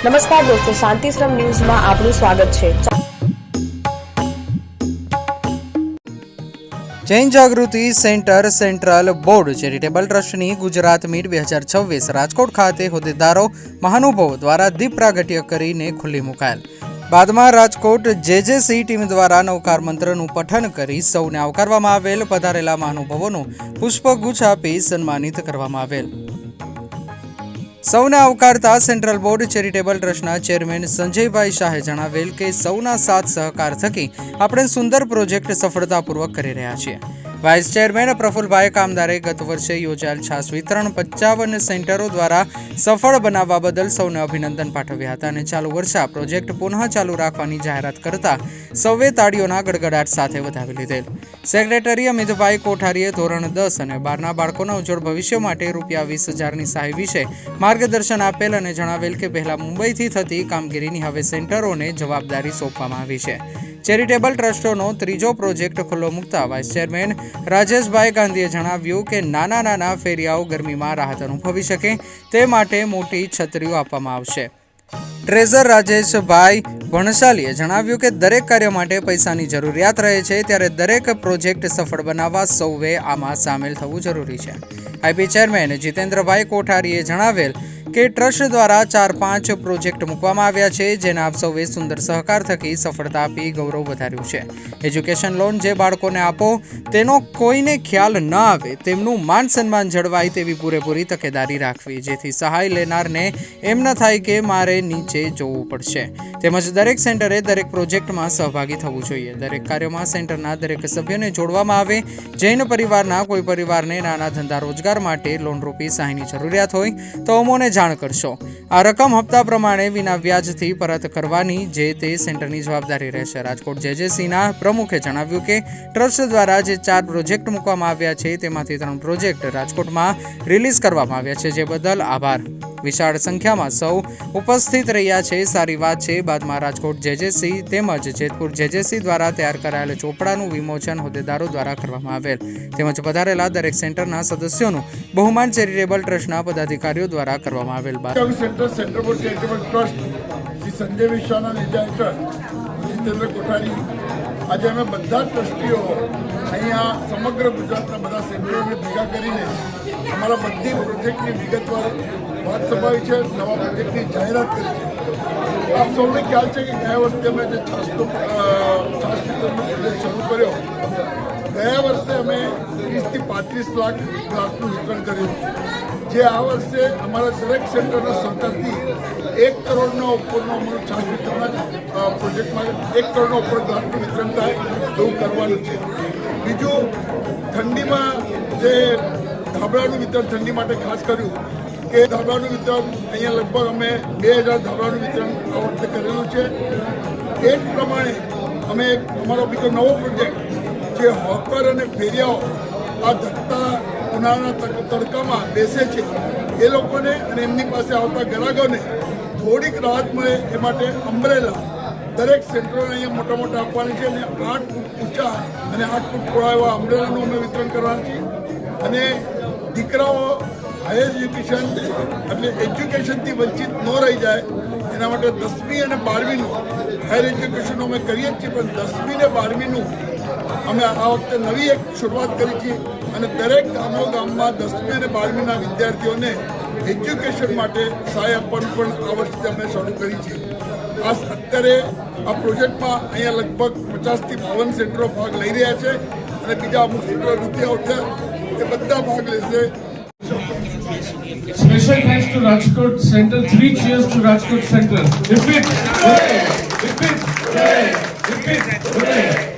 નમસ્કાર દોસ્તો, શાંતિશ્રમ ન્યૂઝમાં આપનું સ્વાગત છે। જૈન જાગૃતિ સેન્ટર સેન્ટ્રલ બોર્ડ ચેરિટેબલ ટ્રસ્ટની ગુજરાત મીટ 2026 રાજકોટ ખાતે હોદ્દેદારો મહાનુભાવો દ્વારા દીપ પ્રાગટ્ય કરીને ખુલ્લી મુકાયેલ। બાદમાં રાજકોટ જેજેસી ટીમ દ્વારા નવકાર મંત્રનું પઠન કરી સૌને આવકારવામાં આવેલ। પધારેલા મહાનુભાવોનું પુષ્પગુચ્છ આપી સન્માનિત કરવામાં આવેલ। સૌને આવકારતા સેન્ટ્રલ બોર્ડ ચેરિટેબલ ટ્રસ્ટના ચેરમેન સંજયભાઈ શાહે જણાવેલ કે સૌના સાથ સહકાર થકી આપણે સુંદર પ્રોજેક્ટ સફળતાપૂર્વક કરી રહ્યા છીએ। વાઇસ ચેરમેન પ્રફુલભાઈ કામદારે ગત વર્ષે યોજાયેલ છાસ વિતરણ 55 સેન્ટરો દ્વારા સફળ બનાવવા બદલ સૌને અભિનંદન પાઠવ્યા હતા અને ચાલુ વર્ષે આ પ્રોજેક્ટ પુનઃ ચાલુ રાખવાની જાહેરાત કરતા સૌએ તાળીઓના ગડગડાટ સાથે વધાવી લીધેલ। સેક્રેટરી અમિતભાઈ કોઠારીએ ધોરણ 10 અને 12ના બાળકોના ઉજ્જવળ ભવિષ્ય માટે ₹20,000ની સહાય વિશે માર્ગદર્શન આપેલ અને જણાવેલ કે પહેલા મુંબઈથી થતી કામગીરીની હવે સેન્ટરોને જવાબદારી સોંપવામાં આવી છે। ચેરિટેબલ ટ્રસ્ટોનો ત્રીજો પ્રોજેક્ટ ખુલ્લો મૂકતા વાઇસ ચેરમેન રાજેશભાઈ ગાંધીએ જણાવ્યું કે નાના ફેરિયાઓ ગરમીમાં રાહત અનુભવી શકે તે માટે મોટી છત્રીઓ આપવામાં આવશે। ટ્રેઝર રાજેશભાઈ ભણશાલીએ જણાવ્યું કે દરેક કાર્ય માટે પૈસાની જરૂરિયાત રહે છે, ત્યારે દરેક પ્રોજેક્ટ સફળ બનાવવા સૌએ આમાં સામેલ થવું જરૂરી છે। આઈપી ચેરમેન જીતેન્દ્રભાઈ કોઠારીએ જણાવેલ કે ટ્રસ્ટ દ્વારા 4-5 પ્રોજેક્ટ મૂકવામાં આવ્યા છે, જેને આપ સૌએ સુંદર સહકાર થકી સફળતા આપી ગૌરવ વધાર્યું છે। એજ્યુકેશન લોન જે બાળકોને આપો તેનો કોઈને ખ્યાલ ન આવે, તેમનું માન સન્માન જળવાય તેવી પૂરેપૂરી તકેદારી રાખવી, જેથી સહાય લેનારને એમ ન થાય કે મારે નીચે જોવું પડશે। તેમજ દરેક સેન્ટરે દરેક પ્રોજેક્ટમાં સહભાગી થવું જોઈએ। દરેક કાર્યોમાં સેન્ટરના દરેક સભ્યને જોડવામાં આવે। જૈન પરિવારના કોઈ પરિવારને નાના ધંધા રોજગાર માટે લોન રૂપી સહાયની જરૂરિયાત હોય તો અમોને જાણ કરશો। આ રકમ હપ્તા પ્રમાણે વિના વ્યાજથી પરત કરવાની જે તે સેન્ટરની જવાબદારી રહેશે। રાજકોટ જેજેસીના પ્રમુખે જણાવ્યું કે ટ્રસ્ટ દ્વારા જે 4 પ્રોજેક્ટ મૂકવામાં આવ્યા છે તેમાંથી 3 પ્રોજેક્ટ રાજકોટમાં રિલીઝ કરવામાં આવ્યા છે, જે બદલ આભાર। વિશાળ સંખ્યામાં સૌ ઉપસ્થિત રહ્યા છે, સારી વાત છે। બાદમાં રાજકોટ જેજેસી તેમજ જેતપુર જેજેસી દ્વારા તૈયાર કરાયેલ ચોપડાનું વિમોચન હોદ્દેદારો દ્વારા કરવામાં આવેલ। તેમજ પધારેલા દરેક સેન્ટરના સદસ્યોનું બહુમાન ચેરિટેબલ ટ્રસ્ટના પદાધિકારીઓ દ્વારા કરવામાં આવેલ। Centre for charitable trust Shri Sanjay વિશ્વાના નેજા હેઠળ જીતેન્દ્ર કોઠારી આજે અમે બધા ટ્રસ્ટીઓ અહીંયા સમગ્ર ગુજરાતના બધા સેન્ટરોને ભેગા કરીને અમારા બધી પ્રોજેક્ટની વિગતવાર વાત સભાવી છે, નવા પ્રોજેક્ટની જાહેરાત કરી છે। આપ સૌને ખ્યાલ છે કે ગયા વર્ષે અમે જે છાસ વિતરણનો પ્રોજેક્ટ શરૂ કર્યો, ગયા વર્ષે અમે 30 થી 35 લાખ ગ્લાસનું વિતરણ કર્યું, જે આ વર્ષે અમારા દરેક સેન્ટરના સહકારથી 1 કરોડના ઉપરનો અમારું છાસ વિતરણના પ્રોજેક્ટમાં 1 કરોડના ઉપર ગ્લાસનું વિતરણ થાય એવું કરવાનું છે। બીજું, ઠંડીમાં જે ધાબળાનું વિતરણ ઠંડી માટે ખાસ કર્યું કે ધાબળાનું વિતરણ અહીંયા લગભગ અમે 2000 ધાબળાનું વિતરણ આ વખતે કરેલું છે। એ જ પ્રમાણે અમે અમારો બીજો નવો પ્રોજેક્ટ જે હોકર અને ફેરિયાઓ આ ધકતા ઉનાળાના તડકામાં બેસે છે એ લોકોને અને એમની પાસે આવતા ગ્રાહકોને થોડીક રાહત મળે એ માટે અમ્બ્રેલા દરેક સેન્ટરોને અહીંયા મોટા આપવાની છે અને 8 ફૂટ ઊંચા અને 8 ફૂટ પહોળા એવા અમ્બ્રેલાનું અમે વિતરણ કરવાના છીએ। અને દીકરાઓ હાયર એજ્યુકેશન એટલે એજ્યુકેશનથી વંચિત ન રહી જાય એના માટે 10મી અને 12મીનું હાયર એજ્યુકેશન અમે કરીએ જ છીએ, પણ 10મી અને 12મીનું અમે આ વખતે નવી એક શરૂઆત કરી છે અને દરેક ગામમાં 10મી અને 12મીના વિદ્યાર્થીઓને એજ્યુકેશન માટે સહાય આપવાનું પણ આ વર્ષે અમે શરૂ કરી છે। અત્યારે આ પ્રોજેક્ટમાં અહીંયા લગભગ 50 થી 52 સેન્ટરો ભાગ લઈ રહ્યા છે અને બીજા અમુક સેન્ટરો નથી આવતા, એ બધા ભાગ લેશે। Special thanks to Rajkot Center. 3 cheers to Rajkot Center. Repeat. Repeat. Repeat.